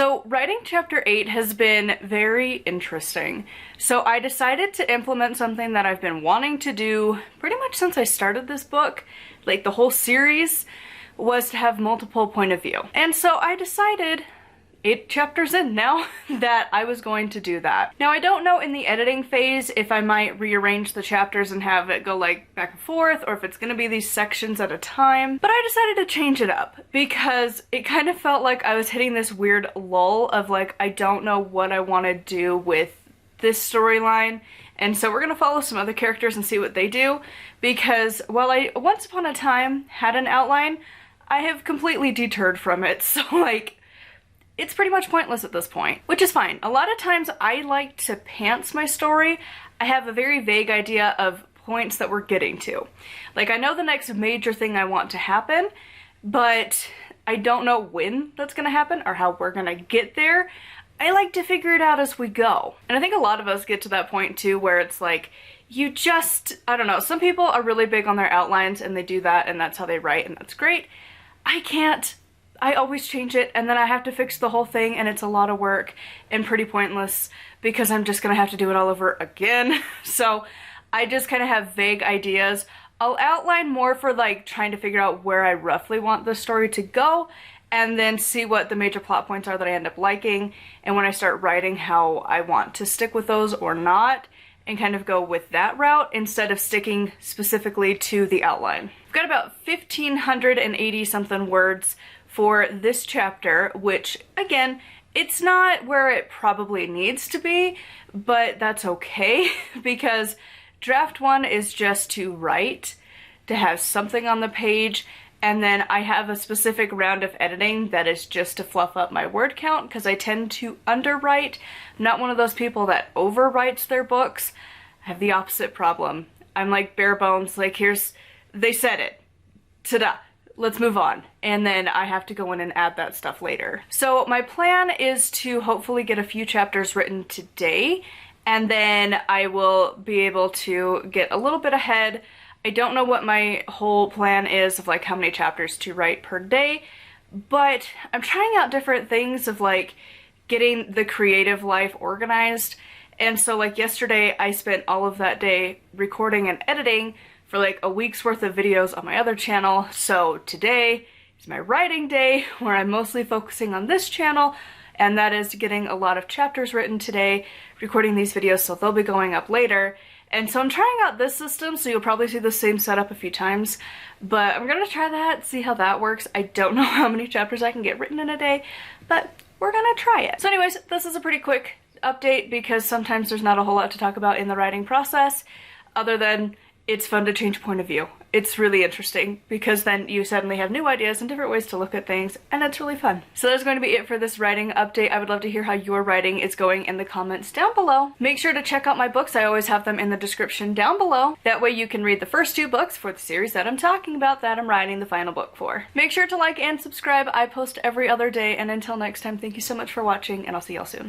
So writing chapter 8 has been very interesting. So I decided to implement something that I've been wanting to do pretty much since I started this book, like the whole series, was to have multiple point of view. And so I decided 8 chapters in now that I was going to do that. Now I don't know in the editing phase if I might rearrange the chapters and have it go like back and forth, or if it's gonna be these sections at a time, but I decided to change it up because it kind of felt like I was hitting this weird lull of like, I don't know what I want to do with this storyline. And so we're gonna follow some other characters and see what they do, because while I once upon a time had an outline, I have completely deterred from it. So like, it's pretty much pointless at this point, which is fine. A lot of times I like to pants my story. I have a very vague idea of points that we're getting to. Like, I know the next major thing I want to happen, but I don't know when that's gonna happen or how we're gonna get there. I like to figure it out as we go. And I think a lot of us get to that point too, where it's like, you just, I don't know, some people are really big on their outlines and they do that and that's how they write and that's great. I can't. I always change it and then I have to fix the whole thing and it's a lot of work and pretty pointless because I'm just gonna have to do it all over again. So I just kind of have vague ideas. I'll outline more for like trying to figure out where I roughly want the story to go and then see what the major plot points are that I end up liking, and when I start writing how I want to stick with those or not, and kind of go with that route instead of sticking specifically to the outline. I've got about 1,580 something words for this chapter, which again, it's not where it probably needs to be, but that's okay because draft 1 is just to write, to have something on the page, and then I have a specific round of editing that is just to fluff up my word count because I tend to underwrite. I'm not one of those people that overwrites their books. I have the opposite problem. I'm like bare bones, like they said it, ta-da. Let's move on. And then I have to go in and add that stuff later. So my plan is to hopefully get a few chapters written today, and then I will be able to get a little bit ahead. I don't know what my whole plan is of like how many chapters to write per day, but I'm trying out different things of like getting the creative life organized. And so like yesterday I spent all of that day recording and editing for like a week's worth of videos on my other channel. So today is my writing day where I'm mostly focusing on this channel, and that is getting a lot of chapters written today, recording these videos, so they'll be going up later. And so I'm trying out this system, so you'll probably see the same setup a few times, but I'm gonna try that, see how that works. I don't know how many chapters I can get written in a day, but we're gonna try it. So anyways, this is a pretty quick update because sometimes there's not a whole lot to talk about in the writing process, other than it's fun to change point of view. It's really interesting because then you suddenly have new ideas and different ways to look at things, and it's really fun. So that's going to be it for this writing update. I would love to hear how your writing is going in the comments down below. Make sure to check out my books. I always have them in the description down below. That way you can read the first 2 books for the series that I'm talking about, that I'm writing the final book for. Make sure to like and subscribe. I post every other day, and until next time, thank you so much for watching, and I'll see y'all soon.